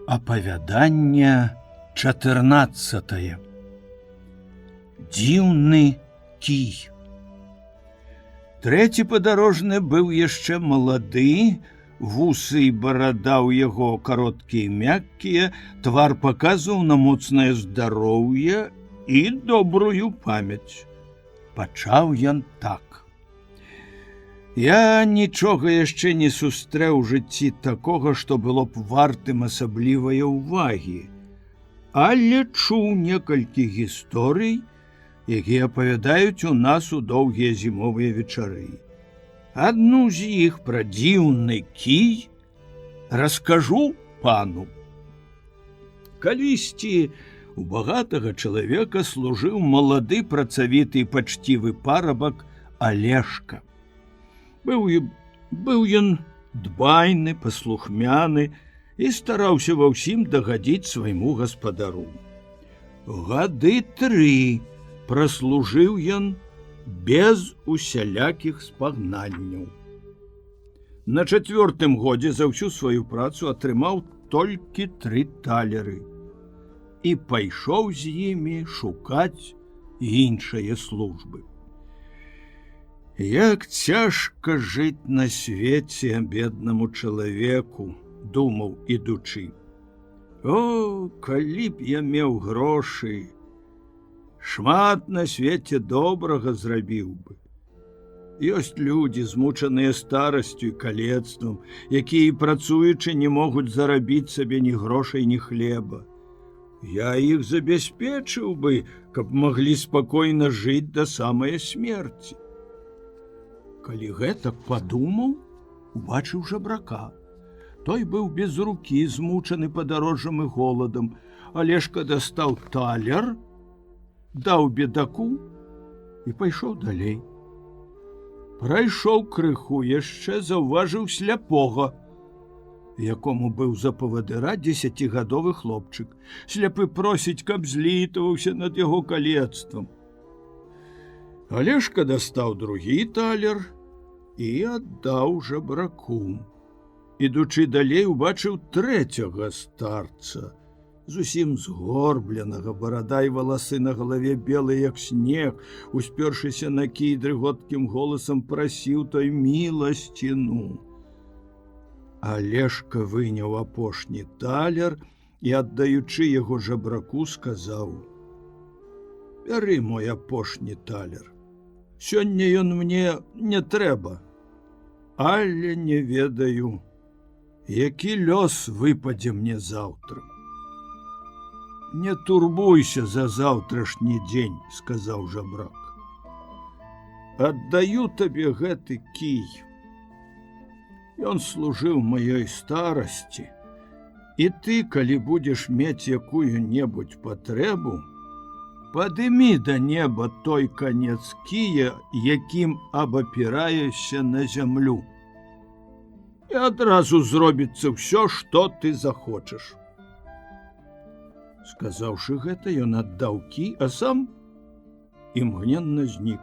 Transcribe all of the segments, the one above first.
Апавяданне 14. Дзіўны кій. Трэці падарожны быў яшчэ малады, вусы і барада ў яго кароткія і мяккія, твар паказваў на моцнае здароўе і добрую памяць. Пачаў ён так. Я нічога яшчэ не сустрэў у жыцці такога, што было б вартым асаблівае ўвагі, але чуў некалькі гісторый, якія апавядаюць у нас у доўгія зімовыя вечары. Адну з іх пра дзіўны кій раскажу пану. Калісьці у багатага чалавека служыў малады працавіты і пачцівы парабак Алешка. Быў ён дбайны, паслухмяны і стараўся ва ўсім дагадзіць свайму гаспадару. Гады 3 праслужыў ён без усялякіх спагнанняў. На 4-тым годзе за ўсю сваю працу атрымаў толькі 3 талеры і пайшоў з імі шукаць іншыя службы. Як цяжка жыць на свеце беднаму чалавеку, думаў ідучы. О, калі б я меў грошы, шмат на свеце добрага зрабіў бы. Ёсць людзі, змучаныя старасцю і калецтвам, якія, працуючы, не могуць зарабіць сабе ні грошай, ні хлеба. Я іх забяспечыў бы, каб маглі спакойна жыць да самай смерці. Калі гэтак падумаў, убачыў жабрака. Той быў без рукі, змучаны падарожжам і голадам. Алешка дастаў талер, даў бедаку і пайшоў далей. Прайшоў крыху, яшчэ заўважыў сляпога, якому быў за павадыра 10гадовы хлопчык. Сляпы просіць, каб злітаваўся над яго калецтвам. Алешка дастаў другі талер і аддаў жабраку. Ідучы далей, убачыў 3-го старца, зусім згорбленага, барада і валасы на галаве белыя, як снег, успёршыся на кій, дрыготкім голасам прасіў той міласціну. Алешка выняў апошні талер і, аддаючы яго жабраку, сказаў: «Бяры мой апошні талер. Сёння ён мне не трэба, але не ведаю, які лёс выпадзе мне заўтра». «Не турбуйся за заўтрашні дзень», – сказаў жабрак. «Аддаю табе гэты кій. Ён служыў маёй старасці, і ты, калі будзеш мець якую-небудзь патрэбу, падымі да неба той канец кія, якім абапіраешся на зямлю, і адразу зробіцца ўсё, што ты захочаш». Сказаўшы гэта, ён аддаў кій, а сам імгненна знік.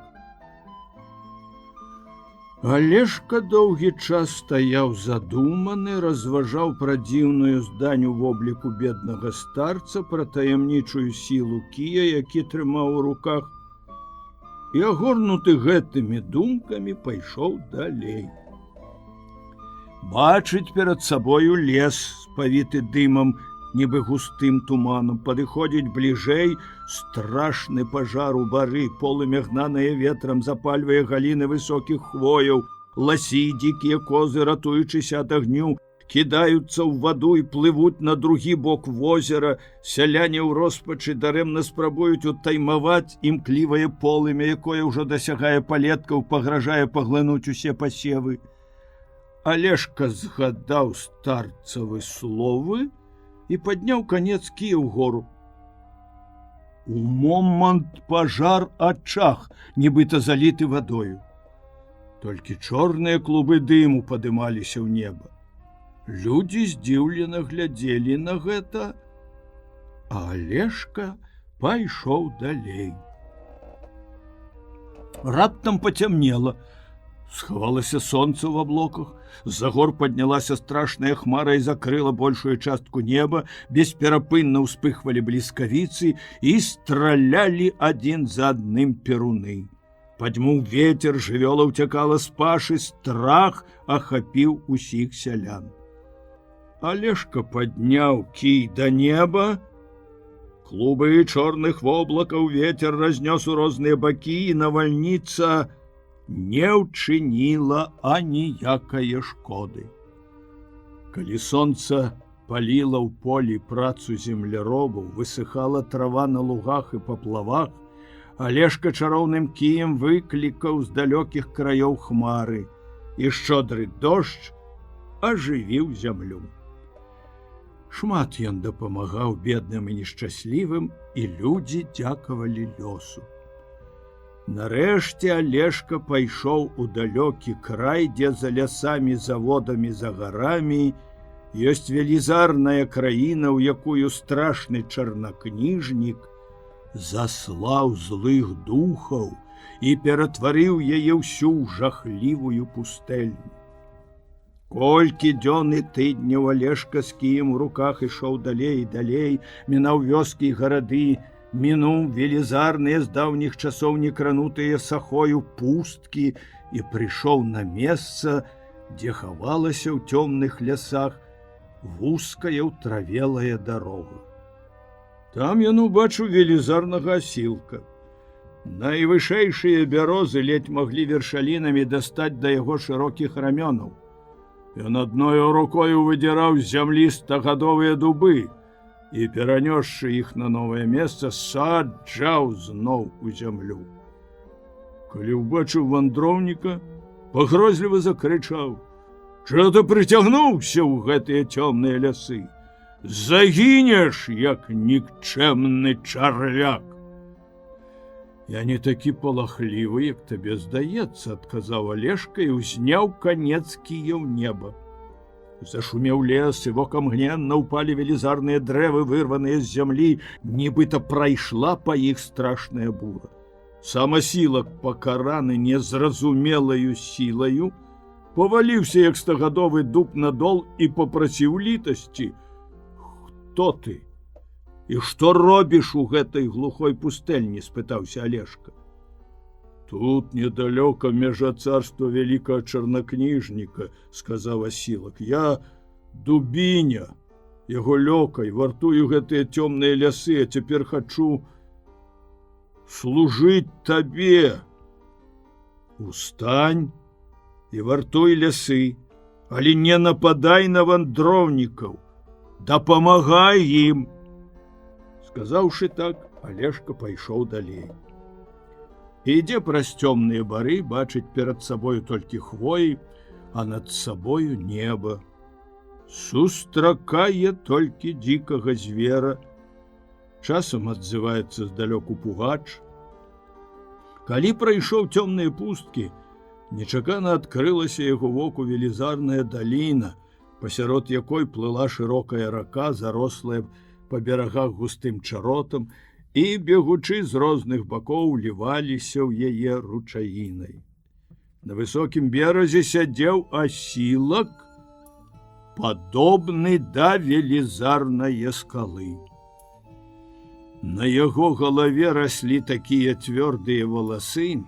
Алешка доўгі час стаяў задуманы, разважаў пра дзіўную здань у вобліку беднага старца, пра таямнічую сілу кія, які трымаў у руках, і, агорнуты гэтымі думкамі, пайшоў далей. Бачыць перад сабою лес, спавіты дымам, нібы густым туманам, падыходзіць бліжэй, страшны пажар у бары, полымя, гнанае ветрам, запальвае галіны высокіх хвояў. Ласі, дзікія козы, ратуючыся ад агню, кідаюцца ў ваду і плывуць на другі бок возера. Сяляне ў роспачы дарэмна спрабуюць утаймаваць імклівае полымя, якое ўжо дасягае палеткаў, пагражае паглынуць усе пасевы. Алешка згадаў старцавы словы і падняў канец кія ўгору. У момант пажар ачах, нібыта заліты вадою. Толькі чорныя клубы дыму падымаліся ў неба. Людзі здзіўлена глядзелі на гэта, а Алешка пайшоў далей. Раптам пацямнела. Схавалася сонца ў аблоках, з-за гор паднялася страшная хмара і закрыла большую частку неба, бесперапынна ўспыхвалі бліскавіцы і стралялі адзін за адным перуны. Падзьмуў ветер, жывёла ўцякала з пашы, страх ахапіў усіх сялян. Алешка падняў кій да неба. Клубы чорных воблакаў ветер разнёс у розныя бакі, і навальніца не ўчыніла аніякае шкоды. Калі сонца паліла ў полі працу земляробаў, высыхала трава на лугах і паплавах, Алешка чароўным кіем выклікаў з далёкіх краёў хмары, і шчодры дождж ажывіў зямлю. Шмат ён дапамагаў бедным і нешчаслівым, і людзі дзякавалі лёсу. Нарэшце Алешка пайшоў у далёкі край, дзе за лясамі, заводамі, за гарамі ёсць велізарная краіна, у якую страшны чарнакніжнік заслаў злых духаў і ператварыў яе ўсю ў жахлівую пустэльню. Колькі дзён і тыдняў Алешка з кіем у руках ішоў далей і далей, мінаў вёскі і гарады, мінуў велізарныя з даўніх часоў некранутыя сахою пусткі і прыйшоў на месца, дзе хавалася ў цёмных лясах вузкая ўтравелая дарога. Там ён убачыў велізарнага асілка. Найвышэйшыя бярозы ледзь маглі вершалінамі дастаць да яго шырокіх рамёнаў. Ён адною рукою выдзіраў з зямлі стагадовыя дубы і, перанёсшы іх на новае месца, саджаў зноў у зямлю. Калі ўбачыў вандроўніка, пагрозліва закрычаў: «Чого ты прыцягнуўся ў гэтыя цёмныя лясы? Загінеш, як нікчэмны чарвяк!» «Я не такі палахлівы, як табе здаецца», — адказаў Алешка і ўзняў канец кія ў неба. Зашумеў лес, і вокамгненна ўпалі велізарныя дрэвы, вырваныя з зямлі, нібыта прайшла па іх страшная бура. Сам асілак, пакараны незразумелаю сілаю, паваліўся, як стагадовы дуб, на дол і попрасіў літасці: «Хто ты? І што робіш у гэтай глухой пустэльні?» — спытаўся Алешка. «Тут недалёка межа царства вялікага чарнакніжніка», — сказаў асілак. «Я дубіня, яго лёкай, вартую гэтыя цёмныя лясы, а цяпер хачу служыць табе. Устань і вартуй лясы, але не нападай на вандроўнікаў, дапамагай ім». Сказаўшы так, Алешка пайшоў далей. Ідзе праз цёмныя бары, бачыць перад сабою толькі хвоі, а над сабою неба. Сустракае толькі дзікага звера. Часам адзываецца здалёку пугач. Калі прайшоў цёмныя пусткі, нечакана адкрылася яго воку велізарная даліна, пасярод якой плыла шырокая рака, зарослая па берагах густым чаротам, і, бегучы з розных бакоў, ліваліся ў яе ручаінай. На высокім беразе сядзеў асілак, падобны да велізарнае скалы. На яго галаве раслі такія цвёрдыя валасы,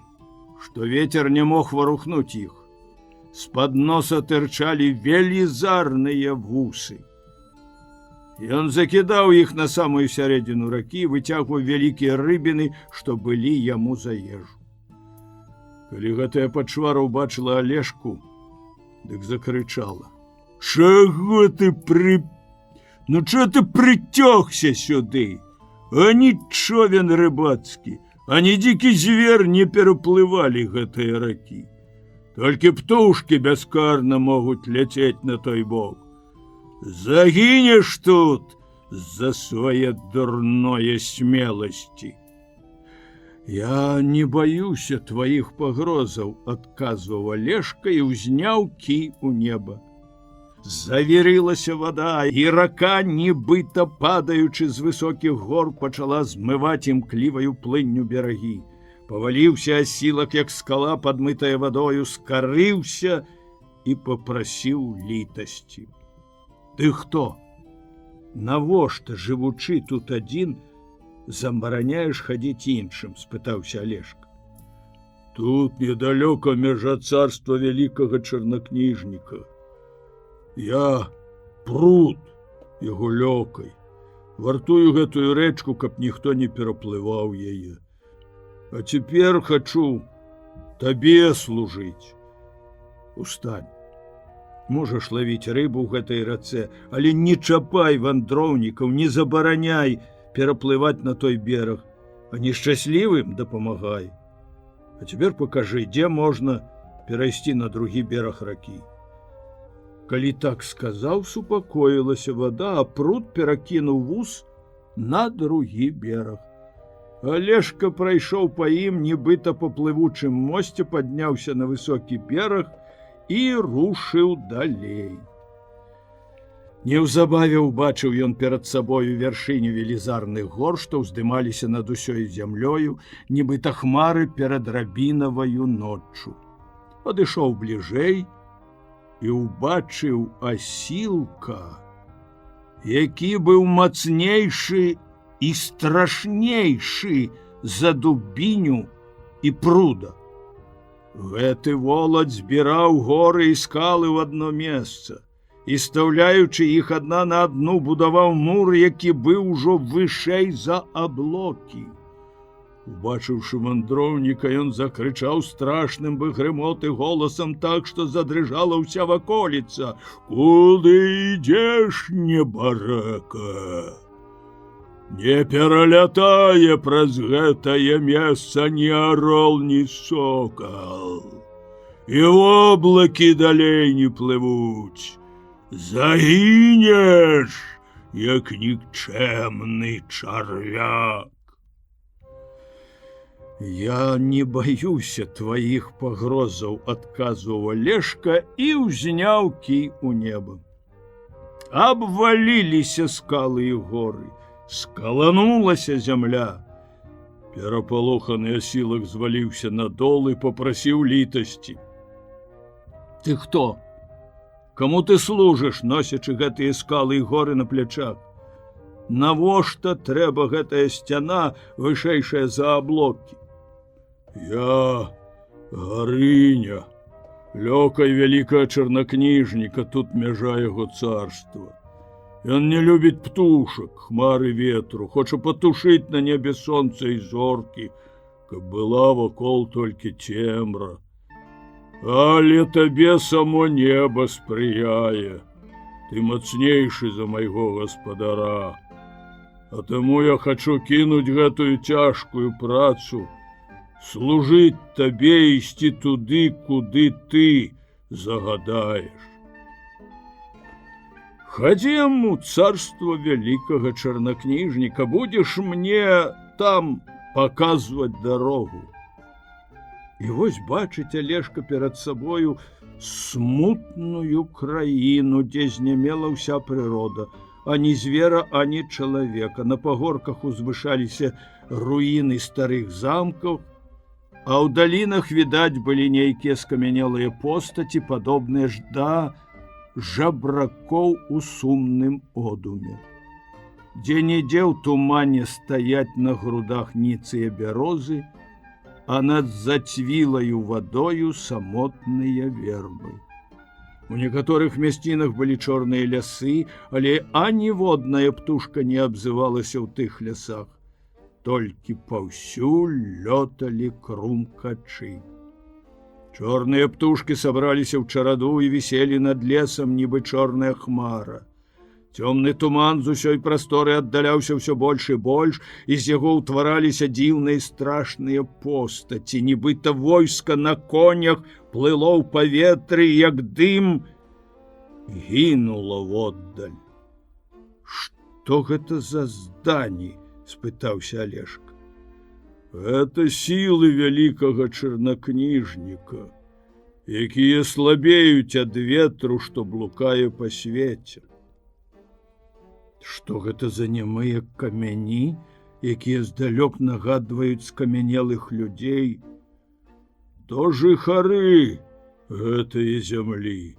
што ветер не мог варухнуць іх. З-пад носа тырчалі велізарныя вусы. Ён закідаў іх на самую сярэдзіну ракі, выцягваў вялікія рыбіны, што былі яму за ежу. Калі гэтая пачвара ўбачыла Алешку, дык закрычала: «Чаго ты Ну чого ты прыцёгся сюды? Ані човен рыбацкі, ані дзікі звер не пераплывалі гэтыя ракі. Толькі птушкі бяскарна могуць ляцець на той бок. Загінеш тут за свае дурное смеласці». «Я не баюся тваіх пагрозаў», — адказваў Алешка і ўзняў кій у неба. Завірылася вада, і рака, нібыта падаючы з высокіх гор, пачала змываць імкліваю плынню берагі. Паваліўся асілак, як скала, падмытая вадою, скарыўся і попрасіў літасці. Ты хто? Навошта, жывучы тут адзін, забараняеш хадзіць іншым? Спытаўся Алешка. Тут недалёка мяжа царства вялікага чарнакніжніка. Я пруд яго лёкай. Вартую гэтую рэчку, каб ніхто не пераплываў яе. А цяпер хачу табе служыць. Устань. Можаш лавіць рыбу ў гэтай рацэ, але не чапай вандроўнікаў, не забараняй пераплываць на той бераг, а нешчаслівым дапамагай. А цяпер пакажы, дзе можна перайсці на другі бераг ракі. Калі так сказаў, супакоілася вада, а пруд перакінуў вуз на другі бераг. Алешка прайшоў па ім, нібыта па плывучым мосце, падняўся на высокі бераг і рушыў далей. Неўзабаве ўбачыў ён перад сабою вяршыню велізарных гор, што ўздымаліся над усёй зямлёю, нібыта хмары перад рабінаваю ноччу. Падышоў бліжэй і ўбачыў асілка, які быў мацнейшы і страшнейшы за дубіню і пруда. Гэты волат збіраў горы і скалы ў адно месца і, стаўляючы іх адна на адну, будаваў мур, які быў ужо вышэй за аблокі. Убачыўшы вандроўніка, ён закрычаў страшным бэгрымоты голасам так, што задрыжала ўся ваколіца. Куды ідзеш, небарака? Не пералятае праз гэтае месца ні арол, ні сокал. І воблакі далей не плывуць. Загінеш, як нікчэмны чарвяк. Я не баюся тваіх пагрозаў, адказваў Алешка і ўзняў кій у неба. Абваліліся скалы і горы. Скаланулася зямля. Перапалоханы асілак зваліўся на дол і попрасіў літасці. Ты хто? Каму ты служыш, носячы гэтыя скалы і горы на плячах? Навошта трэба гэтая сцяна, вышэйшая за аблокі? Я Гарыня, лёкай вялікага чарнакніжніка, тут мяжа яго царства. Ён не любіць птушак, хмары ветру, хоча патушыць на небе сонца і зоркі, каб была вакол толькі цемра. Але табе само неба спрыяе. Ты мацнейшы за майго гаспадара. А таму я хачу кінуць гэтую цяжкую працу, служыць табе і ісці туды, куды ты загадаеш. Хадзем у царство вялікага чарнакніжніка, будзеш мне там паказваць дарогу. І вось бачыць Алешка перад сабою смутную краіну, дзе знямела ўся прырода, ані звера, ані чалавека. На пагорках узвышаліся руіны старых замкаў, а ў далінах відаць былі нейкія скамянелыя постаці, падобныя ж да жабракоў у сумным одуме. Дзе-нідзе ў тумане стаяць на грудах ніцыя бярозы, а над зацвілаю вадою самотныя вербы. У некаторых мясцінах былі чорныя лясы, але аніводная птушка не абзывалася ў тых лясах. Толькі паўсюль лёталі крумкачы. Чорныя птушкі сабраліся ў чараду і віселі над лесам, нібы чорная хмара. Цёмны туман з усёй прасторы аддаляўся ўсё больш і больш, і з яго ўтвараліся дзіўныя страшныя постаці, нібыта войска на конях плыло ў паветры, як дым гінула воддаль. Што гэта за здані? Спытаўся Алешка. Гэта сілы вялікага чарнакніжніка, якія слабеюць ад ветру, што блукае па свеце. Што гэта за нямыя камяні, якія здалёк нагадваюць скамянелых людзей, то жыхары гэтае зямлі.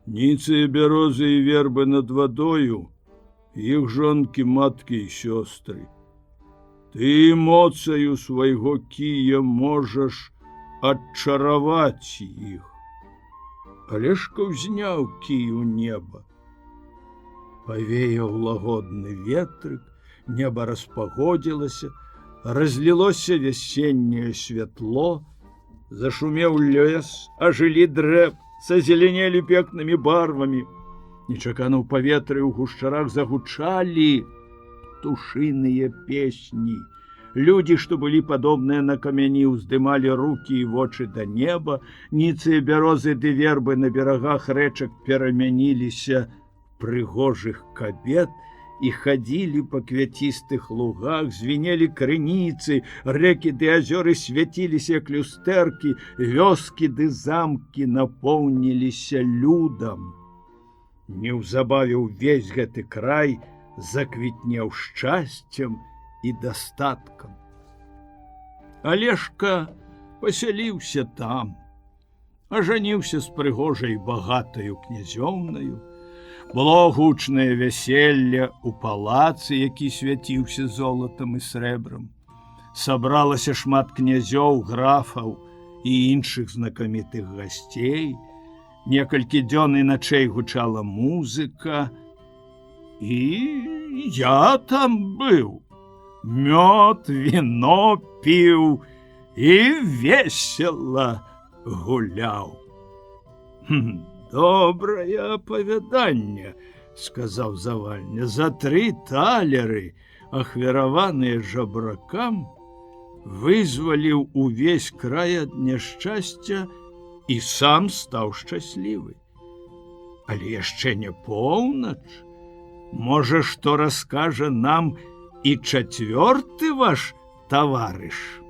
Ніцы, бярозы і вербы над вадою, іх жонкі, маткі і сёстры. Ты моцаю свайго кія можаш адчараваць іх. Алешка ўзняў кій у неба. Павеяў лагодны ветрык, неба распагодзілася, разлілося вясенняе святло, зашумеў лес, ажылі дрэв, зазеленелі пекнымі барвамі. Нечакана ў паветры ў гушчарах загучалі птушыныя песні. Людзі, што былі падобныя на камяні, уздымалі рукі і вочы да неба. Ніцы, бярозы ды вербы на берагах рэчак перамяніліся прыгожых кабет і хадзілі па квяцістых лугах, звінелі крыніцы, рэкі ды азёры свяціліся, як люстэркі, вёскі ды замкі напоўніліся людам. Неўзабаве ўвесь гэты край заквітнеў шчасцем і дастаткам. Алешка пасяліўся там, ажаніўся з прыгожай багатаю князёўнаю. Было гучнае вяселле ў палацы, які свяціўся золатам і срэбрам. Сабралася шмат князёў, графаў і іншых знакамітых гасцей. Некалькі дзён і начэй гучала музыка. І я там быў. Мёд, віно піў і весела гуляў. Добрае апавяданне, сказаў Завальня. За 3 талеры, ахвяраваныя жабракам, вызваліў увесь край ад няшчасця і сам стаў шчаслівы. Але яшчэ не поўнач. Можа, што раскажа нам і 4-ы ваш таварыш?